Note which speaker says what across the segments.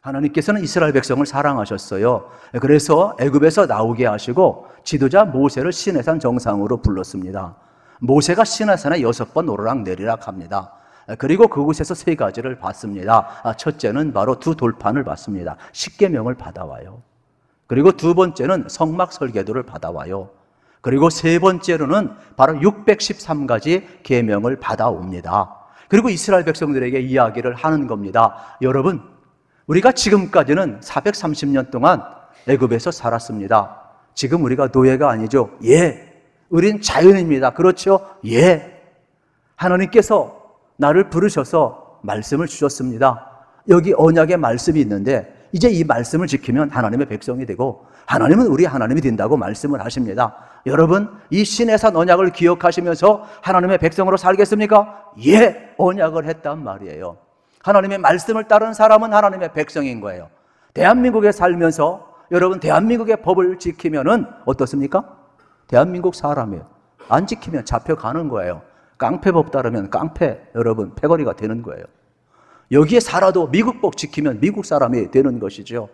Speaker 1: 하나님께서는 이스라엘 백성을 사랑하셨어요. 그래서 애굽에서 나오게 하시고 지도자 모세를 시내산 정상으로 불렀습니다. 모세가 시내산에 6번 오르락내리락 합니다. 그리고 그곳에서 3가지를 받습니다. 첫째는 바로 2 돌판을 받습니다. 십계명을 받아와요. 그리고 2번째는 성막 설계도를 받아와요. 그리고 3번째로는 바로 613가지 계명을 받아옵니다. 그리고 이스라엘 백성들에게 이야기를 하는 겁니다. 여러분, 우리가 지금까지는 430년 동안 애굽에서 살았습니다. 지금 우리가 노예가 아니죠. 예. 우린 자연입니다. 그렇죠? 예. 하나님께서 나를 부르셔서 말씀을 주셨습니다. 여기 언약의 말씀이 있는데 이제 이 말씀을 지키면 하나님의 백성이 되고 하나님은 우리 하나님이 된다고 말씀을 하십니다. 여러분, 이 시내산 언약을 기억하시면서 하나님의 백성으로 살겠습니까? 예, 언약을 했단 말이에요. 하나님의 말씀을 따르는 사람은 하나님의 백성인 거예요. 대한민국에 살면서 여러분, 대한민국의 법을 지키면은 어떻습니까? 대한민국 사람이에요. 안 지키면 잡혀가는 거예요. 깡패법 따르면 깡패, 여러분, 패거리가 되는 거예요. 여기에 살아도 미국법 지키면 미국 사람이 되는 것이죠.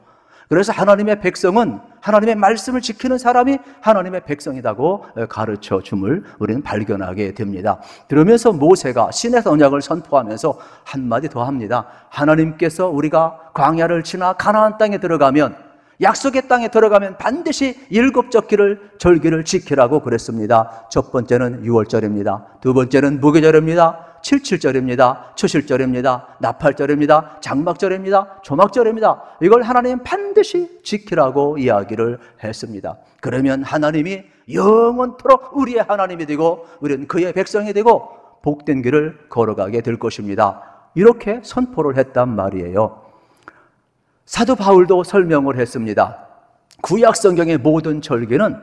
Speaker 1: 그래서 하나님의 백성은 하나님의 말씀을 지키는 사람이 하나님의 백성이라고 가르쳐 줌을 우리는 발견하게 됩니다. 그러면서 모세가 시내산 언약을 선포하면서 한마디 더 합니다. 하나님께서 우리가 광야를 지나 가나안 땅에 들어가면, 약속의 땅에 들어가면 반드시 7 절기를 지키라고 그랬습니다. 첫 번째는 6월절입니다. 두 번째는 무교절입니다. 7.7절입니다. 초실절입니다. 나팔절입니다. 장막절입니다. 조막절입니다. 이걸 하나님 반드시 지키라고 이야기를 했습니다. 그러면 하나님이 영원토록 우리의 하나님이 되고 우리는 그의 백성이 되고 복된 길을 걸어가게 될 것입니다. 이렇게 선포를 했단 말이에요. 사도 바울도 설명을 했습니다. 구약 성경의 모든 절기는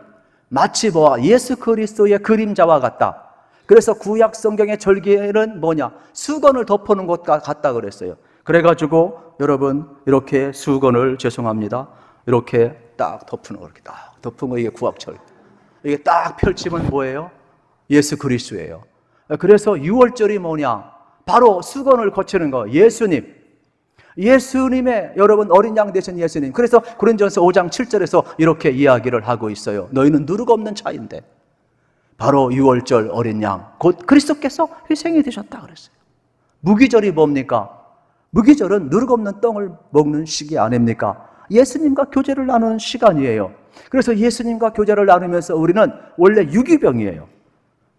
Speaker 1: 마치 예수 그리스도의 그림자와 같다. 그래서 구약 성경의 절기는 뭐냐? 수건을 덮어놓은 것과 같다 그랬어요. 그래가지고 여러분, 이렇게 수건을, 죄송합니다, 이렇게 딱 덮는 거, 이렇게 딱 덮은 거, 이게 구약절. 이게 딱 펼치면 뭐예요? 예수 그리스도예요. 그래서 6월절이 뭐냐? 바로 수건을 거치는 거, 예수님의 여러분 어린 양 되신 예수님. 그래서 고린도전서 5장 7절에서 이렇게 이야기를 하고 있어요. 너희는 누룩 없는 자인데 바로 6월절 어린 양, 곧 그리스도께서 희생이 되셨다 그랬어요. 무기절이 뭡니까? 무기절은 누룩 없는 떡을 먹는 시기 아닙니까? 예수님과 교제를 나누는 시간이에요. 그래서 예수님과 교제를 나누면서 우리는 원래 유기병이에요.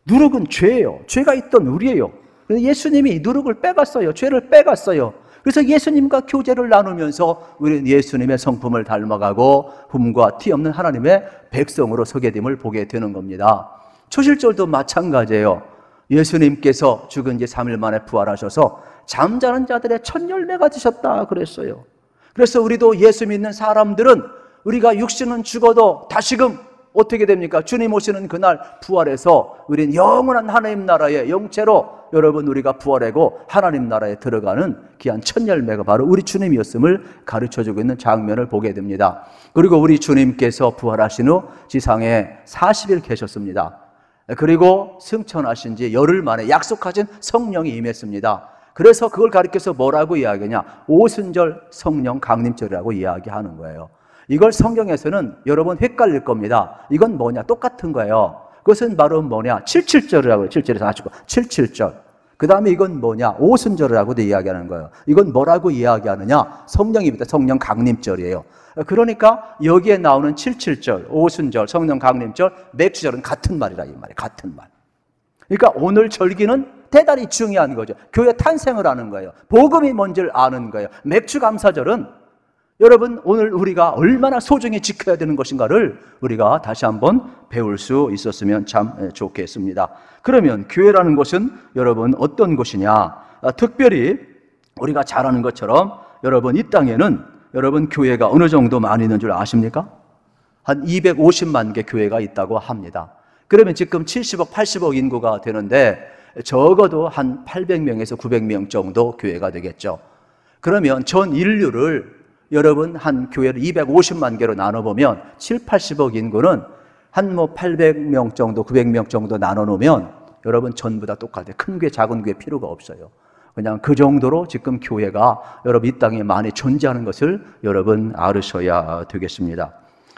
Speaker 1: 누룩은 죄예요. 죄가 있던 우리예요. 그래서 예수님이 누룩을 빼갔어요. 죄를 빼갔어요. 그래서 예수님과 교제를 나누면서 우리는 예수님의 성품을 닮아가고 흠과 티 없는 하나님의 백성으로 서게 됨을 보게 되는 겁니다. 초실절도 마찬가지예요. 예수님께서 죽은 지 3일 만에 부활하셔서 잠자는 자들의 첫 열매가 되셨다 그랬어요. 그래서 우리도 예수 믿는 사람들은 우리가 육신은 죽어도 다시금 어떻게 됩니까? 주님 오시는 그날 부활해서 우리는 영원한 하나님 나라의 영체로 여러분 우리가 부활하고 하나님 나라에 들어가는 귀한 첫 열매가 바로 우리 주님이었음을 가르쳐주고 있는 장면을 보게 됩니다. 그리고 우리 주님께서 부활하신 후 지상에 40일 계셨습니다. 그리고 승천하신 지 열흘 만에 약속하신 성령이 임했습니다. 그래서 그걸 가리켜서 뭐라고 이야기하냐? 오순절 성령 강림절이라고 이야기하는 거예요. 이걸 성경에서는 여러분 헷갈릴 겁니다. 이건 뭐냐? 똑같은 거예요. 그것은 바로 뭐냐? 77절이라고 해요. 7절에서 하시고 77절. 그 다음에 이건 뭐냐? 오순절이라고도 이야기하는 거예요. 이건 뭐라고 이야기하느냐? 성령입니다. 성령 강림절이에요. 그러니까 여기에 나오는 77절, 오순절, 성령 강림절, 맥주절은 같은 말이라 이 말이에요. 같은 말. 그러니까 오늘 절기는 대단히 중요한 거죠. 교회 탄생을 하는 거예요. 복음이 뭔지를 아는 거예요. 맥주 감사절은 여러분 오늘 우리가 얼마나 소중히 지켜야 되는 것인가를 우리가 다시 한번 배울 수 있었으면 참 좋겠습니다. 그러면 교회라는 것은 여러분 어떤 곳이냐? 특별히 우리가 잘 아는 것처럼 여러분 이 땅에는 여러분 교회가 어느 정도 많이 있는 줄 아십니까? 한 250만 개 교회가 있다고 합니다. 그러면 지금 70억, 80억 인구가 되는데 적어도 한 800명에서 900명 정도 교회가 되겠죠. 그러면 전 인류를 여러분 한 교회를 250만 개로 나눠보면 7, 80억 인구는 한 800명 정도, 900명 정도 나눠놓으면 여러분 전부 다 똑같아요. 큰 교회, 작은 교회 필요가 없어요. 그냥 그 정도로 지금 교회가 여러분 이 땅에 많이 존재하는 것을 여러분 알으셔야 되겠습니다.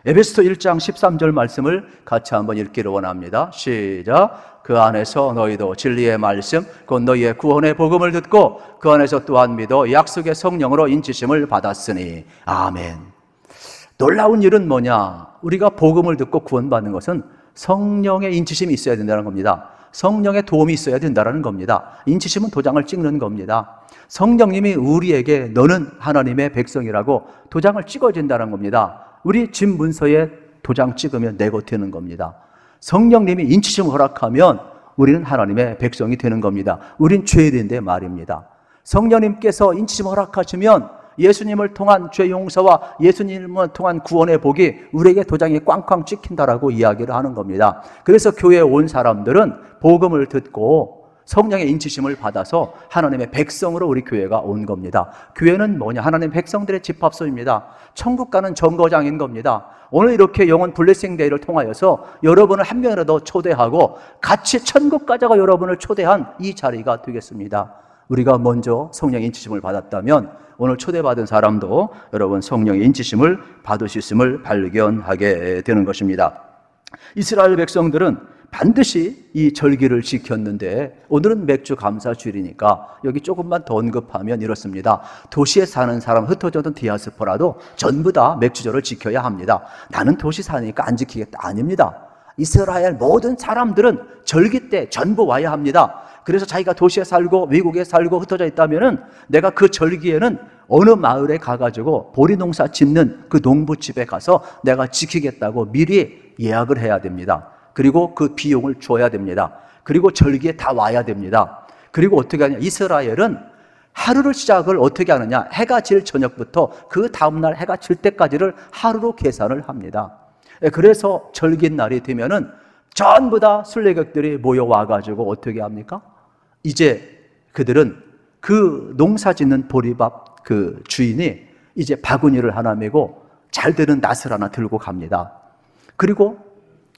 Speaker 1: 에베소서 1장 13절 말씀을 같이 한번 읽기를 원합니다. 시작. 그 안에서 너희도 진리의 말씀 곧 너희의 구원의 복음을 듣고 그 안에서 또한 믿어 약속의 성령으로 인치심을 받았으니 아멘. 놀라운 일은 뭐냐? 우리가 복음을 듣고 구원받는 것은 성령의 인치심이 있어야 된다는 겁니다. 성령의 도움이 있어야 된다는 겁니다. 인치심은 도장을 찍는 겁니다. 성령님이 우리에게 너는 하나님의 백성이라고 도장을 찍어야 된다는 겁니다. 우리 집 문서에 도장 찍으면 내고 되는 겁니다. 성령님이 인치심을 허락하면 우리는 하나님의 백성이 되는 겁니다. 우린 죄인인데 말입니다. 성령님께서 인치심을 허락하시면 예수님을 통한 죄 용서와 예수님을 통한 구원의 복이 우리에게 도장이 꽝꽝 찍힌다라고 이야기를 하는 겁니다. 그래서 교회에 온 사람들은 복음을 듣고 성령의 인치심을 받아서 하나님의 백성으로 우리 교회가 온 겁니다. 교회는 뭐냐? 하나님의 백성들의 집합소입니다. 천국 가는 정거장인 겁니다. 오늘 이렇게 영혼 블레싱 데이를 통하여서 여러분을 한 명이라도 초대하고 같이 천국 가자고 여러분을 초대한 이 자리가 되겠습니다. 우리가 먼저 성령의 인치심을 받았다면 오늘 초대받은 사람도 여러분 성령의 인치심을 받으셨음을 발견하게 되는 것입니다. 이스라엘 백성들은 반드시 이 절기를 지켰는데 오늘은 맥주 감사 주일이니까 여기 조금만 더 언급하면 이렇습니다. 도시에 사는 사람, 흩어졌던 디아스포라도 전부 다 맥주절을 지켜야 합니다. 나는 도시 사니까 안 지키겠다. 아닙니다. 이스라엘 모든 사람들은 절기 때 전부 와야 합니다. 그래서 자기가 도시에 살고 외국에 살고 흩어져 있다면은 내가 그 절기에는 어느 마을에 가가지고 보리농사 짓는 그 농부집에 가서 내가 지키겠다고 미리 예약을 해야 됩니다. 그리고 그 비용을 줘야 됩니다. 그리고 절기에 다 와야 됩니다. 그리고 어떻게 하냐? 이스라엘은 하루를 시작을 어떻게 하느냐? 해가 질 저녁부터 그 다음날 해가 질 때까지를 하루로 계산을 합니다. 그래서 절기날이 되면은 전부 다 순례객들이 모여와가지고 어떻게 합니까? 이제 그들은 그 농사 짓는 보리밥 그 주인이 이제 바구니를 하나 메고 잘 되는 낫을 하나 들고 갑니다. 그리고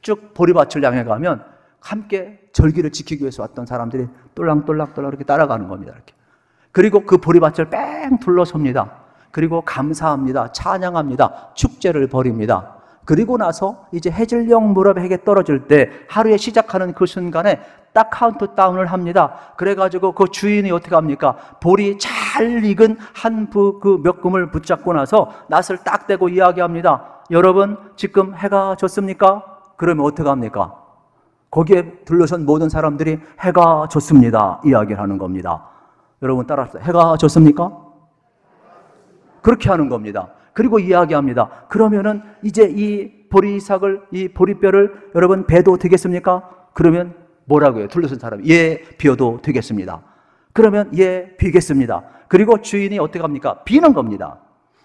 Speaker 1: 쭉 보리밭을 향해 가면 함께 절기를 지키기 위해서 왔던 사람들이 똘랑똘랑 이렇게 따라가는 겁니다. 이렇게. 그리고 그 보리밭을 뺑 둘러섭니다. 그리고 감사합니다. 찬양합니다. 축제를 벌입니다. 그리고 나서 이제 해질녘 무렵에게 떨어질 때 하루에 시작하는 그 순간에 딱 카운트다운을 합니다. 그래가지고 그 주인이 어떻게 합니까? 볼이 잘 익은 한 그 몇 금을 붙잡고 나서 낫을 딱 대고 이야기합니다. 여러분 지금 해가 졌습니까? 그러면 어떻게 합니까? 거기에 둘러선 모든 사람들이 해가 졌습니다. 이야기를 하는 겁니다. 여러분 따라서 해가 졌습니까? 그렇게 하는 겁니다. 그리고 이야기합니다. 그러면은 이제 이 보리삭을, 이 보리뼈를 여러분 배도 되겠습니까? 그러면 뭐라고요? 둘러선 사람이 예, 비워도 되겠습니다. 그러면 예, 비겠습니다. 그리고 주인이 어떻게 합니까? 비는 겁니다.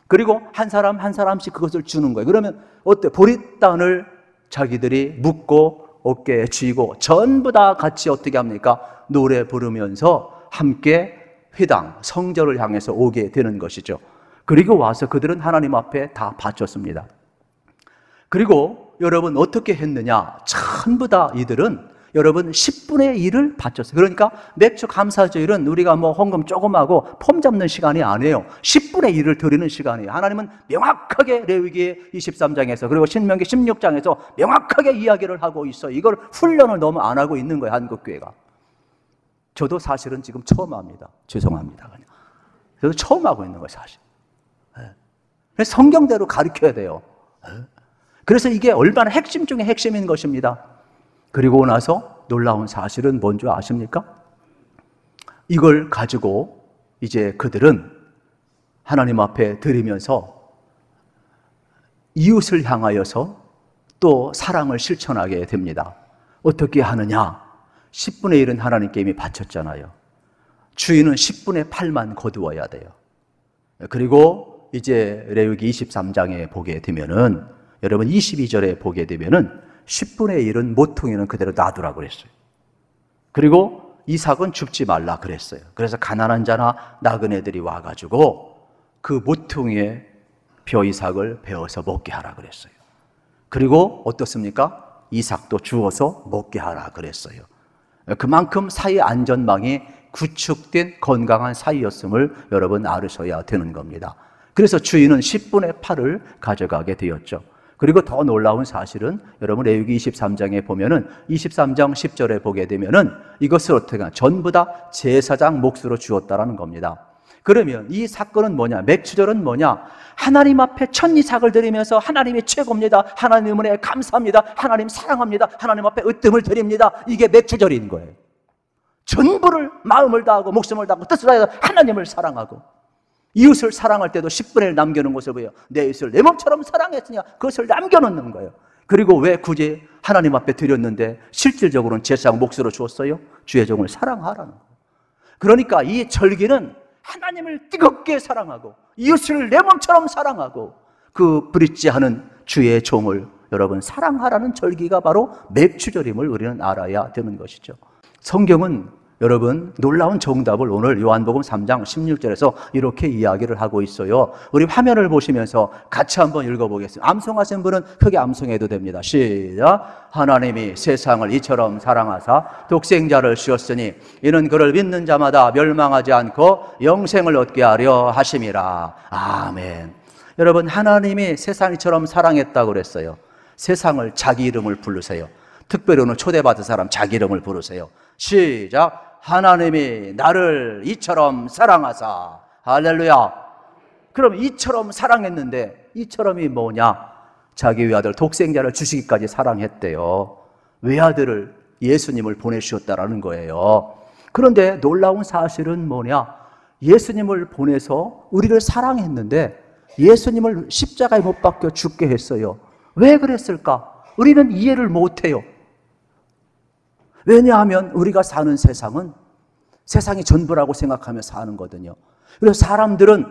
Speaker 1: 그리고 한 사람 한 사람씩 그것을 주는 거예요. 그러면 어때? 보리단을 자기들이 묶고 어깨에 쥐고 전부 다 같이 어떻게 합니까? 노래 부르면서 함께 회당, 성전을 향해서 오게 되는 것이죠. 그리고 와서 그들은 하나님 앞에 다 바쳤습니다. 그리고 여러분 어떻게 했느냐? 전부 다 이들은 여러분 10분의 1을 바쳤어요. 그러니까 맥주 감사주일은 우리가 뭐 헌금 조금 하고 폼 잡는 시간이 아니에요. 10분의 1을 드리는 시간이에요. 하나님은 명확하게 레위기 23장에서 그리고 신명기 16장에서 명확하게 이야기를 하고 있어요. 이걸 훈련을 너무 안 하고 있는 거예요. 한국교회가. 저도 사실은 지금 처음 합니다. 죄송합니다. 그냥. 저도 처음 하고 있는 거예요. 사실. 그래서 성경대로 가르쳐야 돼요. 그래서 이게 얼마나 핵심 중에 핵심인 것입니다. 그리고 나서 놀라운 사실은 뭔지 아십니까? 이걸 가지고 이제 그들은 하나님 앞에 드리면서 이웃을 향하여서 또 사랑을 실천하게 됩니다. 어떻게 하느냐? 10분의 1은 하나님께 이미 바쳤잖아요. 주인은 10분의 8만 거두어야 돼요. 그리고 이제 레위기 23장에 보게 되면은 여러분 22절에 보게 되면은 10분의 1은 모퉁이는 그대로 놔두라고 그랬어요. 그리고 이삭은 줍지 말라 그랬어요. 그래서 가난한 자나 나그네들이 와가지고 그 모퉁이에 벼 이삭을 베어서 먹게 하라 그랬어요. 그리고 어떻습니까? 이삭도 주워서 먹게 하라 그랬어요. 그만큼 사회 안전망이 구축된 건강한 사이였음을 여러분 알으셔야 되는 겁니다. 그래서 주인은 10분의 8을 가져가게 되었죠. 그리고 더 놀라운 사실은 여러분 레위기 23장에 보면은 23장 10절에 보게 되면은 이것을 어떻게 하냐, 전부 다 제사장 몫으로 주었다라는 겁니다. 그러면 이 사건은 뭐냐, 맥추절은 뭐냐, 하나님 앞에 천이삭을 드리면서 하나님이 최고입니다, 하나님 은혜에 감사합니다, 하나님 사랑합니다, 하나님 앞에 으뜸을 드립니다, 이게 맥추절인 거예요. 전부를 마음을 다하고 목숨을 다하고 뜻을 다해서 하나님을 사랑하고 이웃을 사랑할 때도 10분의 1 남겨놓은 것을 보여. 내 이웃을 내 몸처럼 사랑했으냐, 그것을 남겨놓는 거예요. 그리고 왜 굳이 하나님 앞에 드렸는데 실질적으로는 제사장 몫으로 주었어요? 주의 종을 사랑하라는 거예요. 그러니까 이 절기는 하나님을 뜨겁게 사랑하고 이웃을 내 몸처럼 사랑하고 그 브릿지하는 주의 종을 여러분 사랑하라는 절기가 바로 맥추절임을 우리는 알아야 되는 것이죠. 성경은 여러분 놀라운 정답을 오늘 요한복음 3장 16절에서 이렇게 이야기를 하고 있어요. 우리 화면을 보시면서 같이 한번 읽어보겠습니다. 암송하신 분은 크게 암송해도 됩니다. 시작. 하나님이 세상을 이처럼 사랑하사 독생자를 주었으니 이는 그를 믿는 자마다 멸망하지 않고 영생을 얻게 하려 하심이라. 아멘. 여러분 하나님이 세상이처럼 사랑했다고 그랬어요. 세상을 자기 이름을 부르세요. 특별히 오늘 초대받은 사람 자기 이름을 부르세요. 시작. 하나님이 나를 이처럼 사랑하사. 할렐루야. 그럼 이처럼 사랑했는데 이처럼이 뭐냐? 자기 외아들 독생자를 주시기까지 사랑했대요. 외아들을 예수님을 보내주셨다라는 거예요. 그런데 놀라운 사실은 뭐냐? 예수님을 보내서 우리를 사랑했는데 예수님을 십자가에 못 박혀 죽게 했어요. 왜 그랬을까? 우리는 이해를 못해요. 왜냐하면 우리가 사는 세상은 세상이 전부라고 생각하며 사는 거거든요. 그래서 사람들은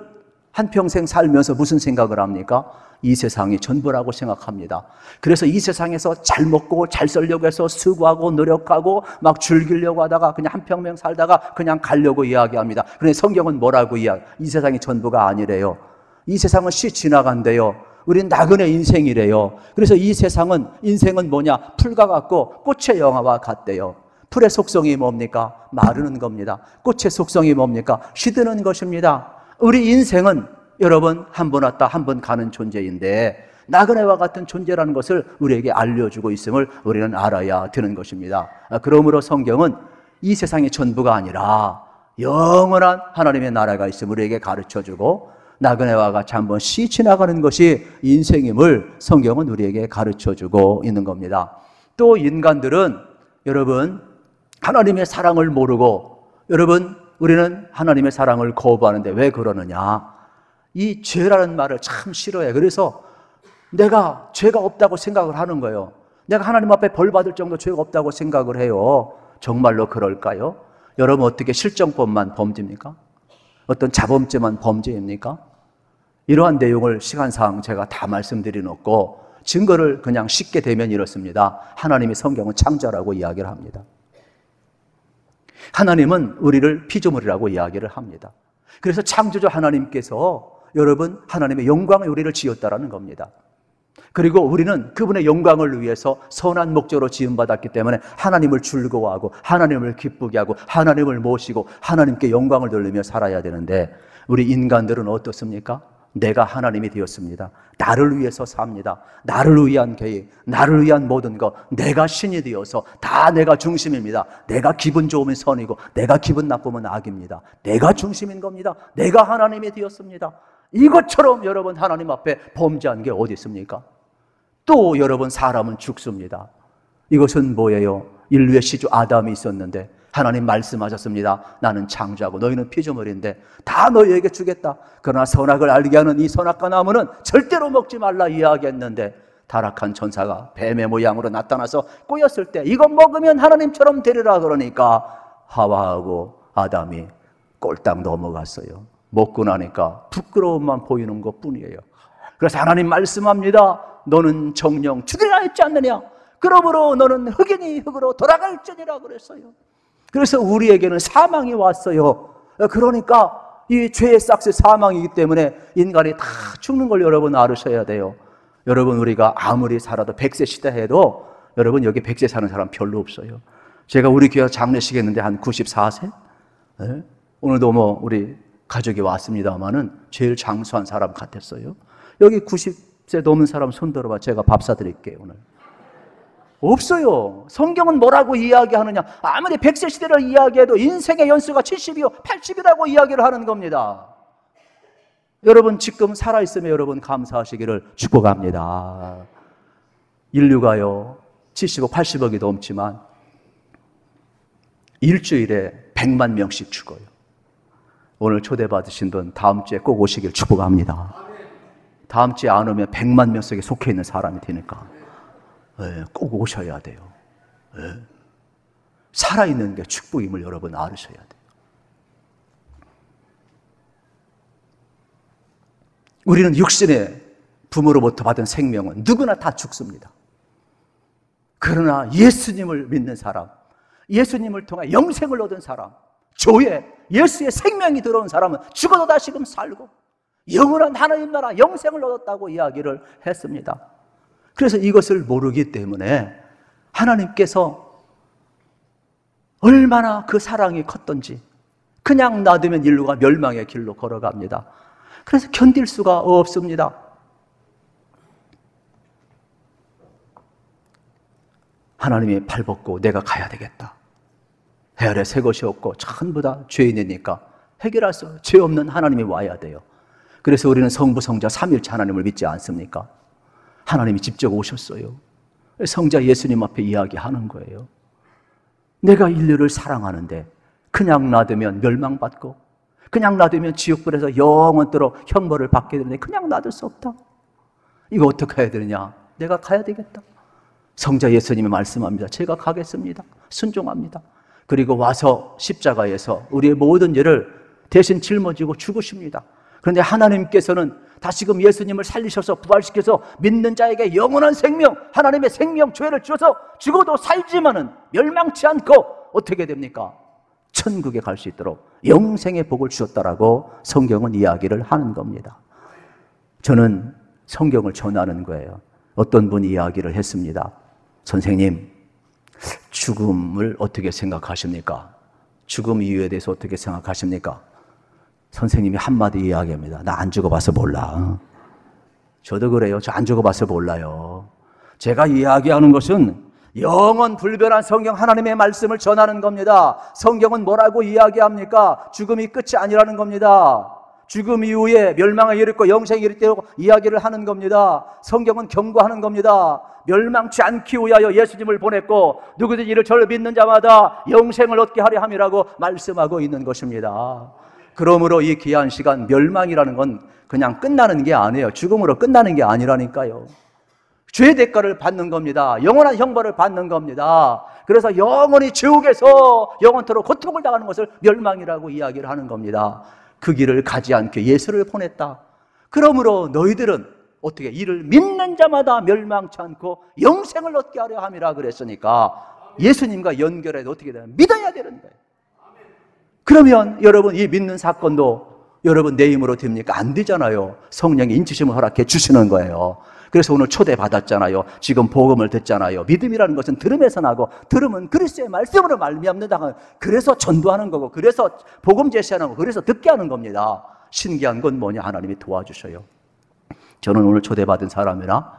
Speaker 1: 한평생 살면서 무슨 생각을 합니까? 이 세상이 전부라고 생각합니다. 그래서 이 세상에서 잘 먹고 잘 살려고 해서 수고하고 노력하고 막 즐기려고 하다가 그냥 한평생 살다가 그냥 가려고 이야기합니다. 그런데 성경은 뭐라고 이 세상이 전부가 아니래요. 이 세상은 시 지나간대요. 우린 나그네 인생이래요. 그래서 이 세상은, 인생은 뭐냐? 풀과 같고 꽃의 영화와 같대요. 풀의 속성이 뭡니까? 마르는 겁니다. 꽃의 속성이 뭡니까? 시드는 것입니다. 우리 인생은 여러분 한 번 왔다 한 번 가는 존재인데 나그네와 같은 존재라는 것을 우리에게 알려주고 있음을 우리는 알아야 되는 것입니다. 그러므로 성경은 이 세상이 전부가 아니라 영원한 하나님의 나라가 있음을 우리에게 가르쳐주고 나그네와 같이 한번 시 지나가는 것이 인생임을 성경은 우리에게 가르쳐주고 있는 겁니다. 또 인간들은 여러분 하나님의 사랑을 모르고 여러분 우리는 하나님의 사랑을 거부하는데 왜 그러느냐? 이 죄라는 말을 참 싫어해. 그래서 내가 죄가 없다고 생각을 하는 거예요. 내가 하나님 앞에 벌 받을 정도 죄가 없다고 생각을 해요. 정말로 그럴까요? 여러분 어떻게 실정법만 범죄입니까? 어떤 자범죄만 범죄입니까? 이러한 내용을 시간상 제가 다 말씀드리놓고 증거를 그냥 쉽게 대면 이렇습니다. 하나님이 성경은 창조라고 이야기를 합니다. 하나님은 우리를 피조물이라고 이야기를 합니다. 그래서 창조주 하나님께서 여러분 하나님의 영광의 우리를 지었다라는 겁니다. 그리고 우리는 그분의 영광을 위해서 선한 목적으로 지음받았기 때문에 하나님을 즐거워하고 하나님을 기쁘게 하고 하나님을 모시고 하나님께 영광을 돌리며 살아야 되는데 우리 인간들은 어떻습니까? 내가 하나님이 되었습니다. 나를 위해서 삽니다. 나를 위한 계획, 나를 위한 모든 것, 내가 신이 되어서 다 내가 중심입니다. 내가 기분 좋으면 선이고 내가 기분 나쁘면 악입니다. 내가 중심인 겁니다. 내가 하나님이 되었습니다. 이것처럼 여러분 하나님 앞에 범죄한 게 어디 있습니까? 또 여러분 사람은 죽습니다. 이것은 뭐예요? 인류의 시주 아담이 있었는데 하나님 말씀하셨습니다. 나는 창조하고 너희는 피조물인데 다 너희에게 주겠다. 그러나 선악을 알게 하는 이 선악과 나무는 절대로 먹지 말라 이야기했는데 타락한 천사가 뱀의 모양으로 나타나서 꼬였을 때 이거 먹으면 하나님처럼 되리라 그러니까 하와하고 아담이 꼴딱 넘어갔어요. 먹고 나니까 부끄러움만 보이는 것뿐이에요. 그래서 하나님 말씀합니다. 너는 정령 죽이라 했지 않느냐? 그러므로 너는 흑인이 흑으로 돌아갈지니라 그랬어요. 그래서 우리에게는 사망이 왔어요. 그러니까 이 죄의 싹스 사망이기 때문에 인간이 다 죽는 걸 여러분 알으셔야 돼요. 여러분 우리가 아무리 살아도 100세 시대 해도 여러분 여기 100세 사는 사람 별로 없어요. 제가 우리 교회 장례식 했는데 한 94세? 예? 오늘도 뭐 우리 가족이 왔습니다마는 제일 장수한 사람 같았어요. 여기 90세 넘은 사람 손 들어봐. 제가 밥 사드릴게요 오늘. 없어요. 성경은 뭐라고 이야기하느냐. 아무리 100세 시대를 이야기해도 인생의 연수가 70이요 80이라고 이야기를 하는 겁니다. 여러분 지금 살아있으면 여러분 감사하시기를 축복합니다. 인류가요 70억 80억이 넘지만 일주일에 100만 명씩 죽어요. 오늘 초대받으신 분 다음 주에 꼭 오시길 축복합니다. 다음 주에 안 오면 100만 명 속에 속해 있는 사람이 되니까 꼭 오셔야 돼요. 살아있는 게 축복임을 여러분 알으셔야 돼요. 우리는 육신의 부모로부터 받은 생명은 누구나 다 죽습니다. 그러나 예수님을 믿는 사람, 예수님을 통해 영생을 얻은 사람, 조에 예수의 생명이 들어온 사람은 죽어도 다시금 살고 영원한 하나님 나라 영생을 얻었다고 이야기를 했습니다. 그래서 이것을 모르기 때문에 하나님께서 얼마나 그 사랑이 컸던지 그냥 놔두면 인류가 멸망의 길로 걸어갑니다. 그래서 견딜 수가 없습니다. 하나님이 발벗고 내가 가야 되겠다. 해 아래 새 것이 없고 전부 다 죄인이니까 해결할 수 죄 없는 하나님이 와야 돼요. 그래서 우리는 성부, 성자, 삼일체 하나님을 믿지 않습니까? 하나님이 직접 오셨어요. 성자 예수님 앞에 이야기하는 거예요. 내가 인류를 사랑하는데 그냥 놔두면 멸망받고 그냥 놔두면 지옥불에서 영원토록 형벌을 받게 되는데 그냥 놔둘 수 없다. 이거 어떻게 해야 되느냐? 내가 가야 되겠다. 성자 예수님이 말씀합니다. 제가 가겠습니다. 순종합니다. 그리고 와서 십자가에서 우리의 모든 죄를 대신 짊어지고 죽으십니다. 그런데 하나님께서는 다시금 예수님을 살리셔서 부활시켜서 믿는 자에게 영원한 생명, 하나님의 생명, 죄를 주셔서 죽어도 살지만은 멸망치 않고 어떻게 됩니까? 천국에 갈 수 있도록 영생의 복을 주셨다라고 성경은 이야기를 하는 겁니다. 저는 성경을 전하는 거예요. 어떤 분이 이야기를 했습니다. 선생님, 죽음을 어떻게 생각하십니까? 죽음 이유에 대해서 어떻게 생각하십니까? 선생님이 한마디 이야기합니다. 나 안 죽어봐서 몰라. 저도 그래요. 저 안 죽어봐서 몰라요. 제가 이야기하는 것은 영원 불변한 성경 하나님의 말씀을 전하는 겁니다. 성경은 뭐라고 이야기합니까? 죽음이 끝이 아니라는 겁니다. 죽음 이후에 멸망에 이르고 영생에 이르도록 이야기를 하는 겁니다. 성경은 경고하는 겁니다. 멸망치 않기 위하여 예수님을 보냈고 누구든지 이를 저를 믿는 자마다 영생을 얻게 하려 함이라고 말씀하고 있는 것입니다. 그러므로 이 귀한 시간 멸망이라는 건 그냥 끝나는 게 아니에요. 죽음으로 끝나는 게 아니라니까요. 죄의 대가를 받는 겁니다. 영원한 형벌을 받는 겁니다. 그래서 영원히 지옥에서 영원토록 고통을 당하는 것을 멸망이라고 이야기를 하는 겁니다. 그 길을 가지 않게 예수를 보냈다. 그러므로 너희들은 어떻게 이를 믿는 자마다 멸망치 않고 영생을 얻게 하려 함이라 그랬으니까 예수님과 연결해도 어떻게 되나 믿어야 되는 거예요. 그러면 여러분 이 믿는 사건도 여러분 내 힘으로 됩니까? 안 되잖아요. 성령이 인치심을 허락해 주시는 거예요. 그래서 오늘 초대받았잖아요. 지금 복음을 듣잖아요. 믿음이라는 것은 들음에서 나고 들음은 그리스도의 말씀으로 말미암는다. 그래서 전도하는 거고 그래서 복음 제시하는 거고 그래서 듣게 하는 겁니다. 신기한 건 뭐냐? 하나님이 도와주셔요. 저는 오늘 초대받은 사람이나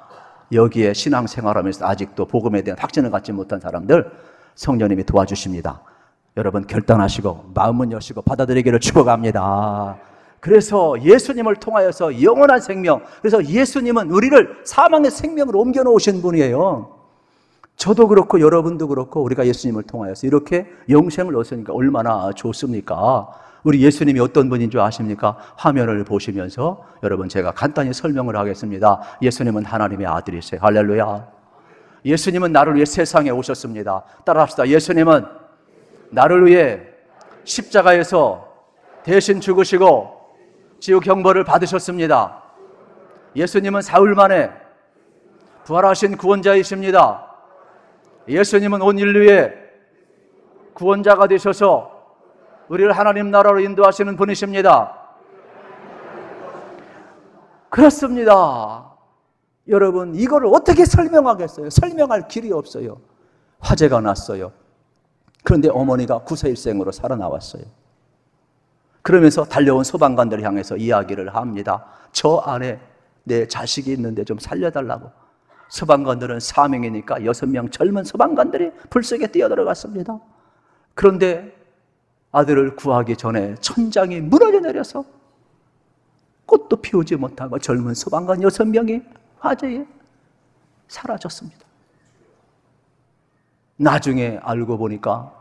Speaker 1: 여기에 신앙생활하면서 아직도 복음에 대한 확신을 갖지 못한 사람들 성령님이 도와주십니다. 여러분 결단하시고 마음은 여시고 받아들이기를 축복합니다. 그래서 예수님을 통하여서 영원한 생명, 그래서 예수님은 우리를 사망의 생명으로 옮겨놓으신 분이에요. 저도 그렇고 여러분도 그렇고 우리가 예수님을 통하여서 이렇게 영생을 얻으니까 얼마나 좋습니까? 우리 예수님이 어떤 분인 줄 아십니까? 화면을 보시면서 여러분 제가 간단히 설명을 하겠습니다. 예수님은 하나님의 아들이세요. 할렐루야. 예수님은 나를 위해 세상에 오셨습니다. 따라합시다. 예수님은 나를 위해 십자가에서 대신 죽으시고 지옥 형벌을 받으셨습니다. 예수님은 사흘 만에 부활하신 구원자이십니다. 예수님은 온 인류의 구원자가 되셔서 우리를 하나님 나라로 인도하시는 분이십니다. 그렇습니다. 여러분 이거를 어떻게 설명하겠어요? 설명할 길이 없어요. 화재가 났어요. 그런데 어머니가 구세일생으로 살아나왔어요. 그러면서 달려온 소방관들을 향해서 이야기를 합니다. 저 안에 내 자식이 있는데 좀 살려달라고. 소방관들은 사명이니까 6명 젊은 소방관들이 불 속에 뛰어들어갔습니다. 그런데 아들을 구하기 전에 천장이 무너져 내려서 꽃도 피우지 못하고 젊은 소방관 6명이 화재에 사라졌습니다. 나중에 알고 보니까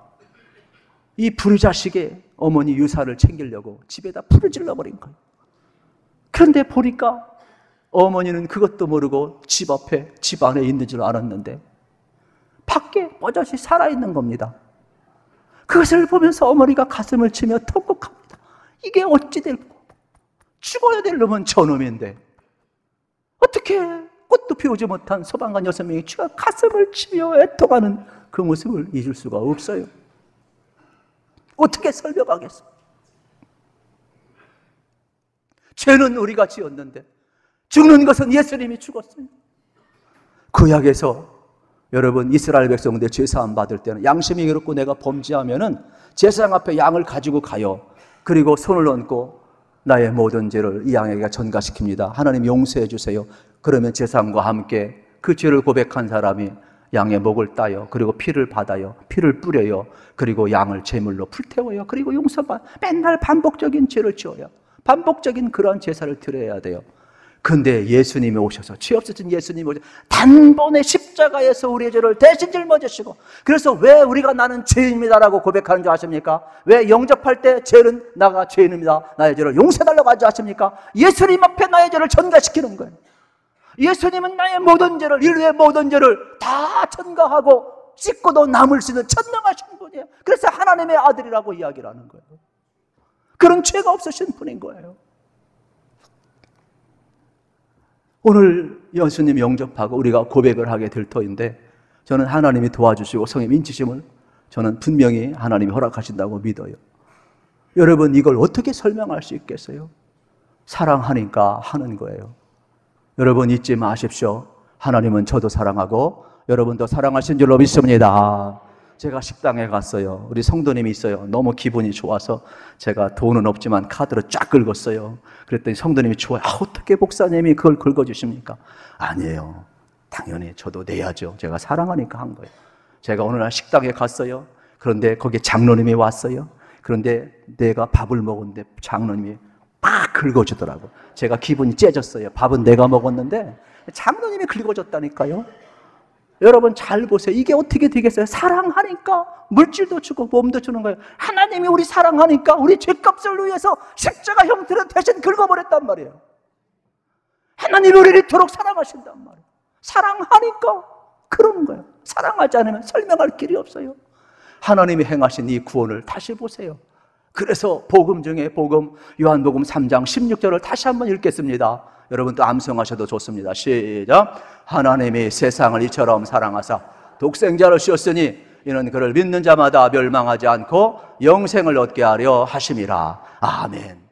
Speaker 1: 이 불자식의 어머니 유산을 챙기려고 집에다 불을 질러버린 거예요. 그런데 보니까 어머니는 그것도 모르고 집 앞에, 집 안에 있는 줄 알았는데 밖에 버젓이 살아있는 겁니다. 그것을 보면서 어머니가 가슴을 치며 통곡합니다. 이게 어찌 될 거? 죽어야 될 놈은 저놈인데 어떻게 꽃도 피우지 못한 소방관 6명이 죽어 가슴을 치며 애통하는 그 모습을 잊을 수가 없어요. 어떻게 설명하겠어요? 죄는 우리가 지었는데 죽는 것은 예수님이 죽었어요. 구약에서 여러분 이스라엘 백성들 죄사함 받을 때는 양심이 괴롭고 내가 범죄하면은 제사장 앞에 양을 가지고 가요. 그리고 손을 얹고 나의 모든 죄를 이 양에게 전가시킵니다. 하나님 용서해 주세요. 그러면 제사장과 함께 그 죄를 고백한 사람이 양의 목을 따요. 그리고 피를 받아요. 피를 뿌려요. 그리고 양을 제물로 불태워요. 그리고 용서받아. 맨날 반복적인 죄를 지어요. 반복적인 그러한 제사를 드려야 돼요. 근데 예수님이 오셔서, 죄 없으신 예수님이 오셔서 단번에 십자가에서 우리의 죄를 대신 짊어지시고, 그래서 왜 우리가 나는 죄인입니다라고 고백하는 줄 아십니까? 왜 영접할 때 죄는 나가 죄인입니다, 나의 죄를 용서해달라고 하지 않습니까? 예수님 앞에 나의 죄를 전가시키는 거예요. 예수님은 나의 모든 죄를, 인류의 모든 죄를 다 전가하고 씻고도 남을 수 있는 천명하신 분이에요. 그래서 하나님의 아들이라고 이야기를 하는 거예요. 그런 죄가 없으신 분인 거예요. 오늘 예수님 영접하고 우리가 고백을 하게 될 터인데, 저는 하나님이 도와주시고 성령 인치심을 저는 분명히 하나님이 허락하신다고 믿어요. 여러분, 이걸 어떻게 설명할 수 있겠어요? 사랑하니까 하는 거예요. 여러분 잊지 마십시오. 하나님은 저도 사랑하고 여러분도 사랑하신 줄로 믿습니다. 제가 식당에 갔어요. 우리 성도님이 있어요. 너무 기분이 좋아서 제가 돈은 없지만 카드로 쫙 긁었어요. 그랬더니 성도님이 좋아요. 어떻게 목사님이 그걸 긁어주십니까? 아니에요. 당연히 저도 내야죠. 제가 사랑하니까 한 거예요. 제가 어느 날 식당에 갔어요. 그런데 거기에 장로님이 왔어요. 그런데 내가 밥을 먹었는데 장로님이 막 긁어주더라고. 제가 기분이 째졌어요. 밥은 내가 먹었는데 장로님이 긁어줬다니까요. 여러분 잘 보세요. 이게 어떻게 되겠어요? 사랑하니까 물질도 주고 몸도 주는 거예요. 하나님이 우리 사랑하니까 우리 죄값을 위해서 십자가 형태로 대신 긁어버렸단 말이에요. 하나님이 우리를 이토록 사랑하신단 말이에요. 사랑하니까 그러는 거예요. 사랑하지 않으면 설명할 길이 없어요. 하나님이 행하신 이 구원을 다시 보세요. 그래서 복음 중에 복음, 요한복음 3장 16절을 다시 한번 읽겠습니다. 여러분 또 암송하셔도 좋습니다. 시작. 하나님이 세상을 이처럼 사랑하사 독생자를 주셨으니 이는 그를 믿는 자마다 멸망하지 않고 영생을 얻게 하려 하심이라. 아멘.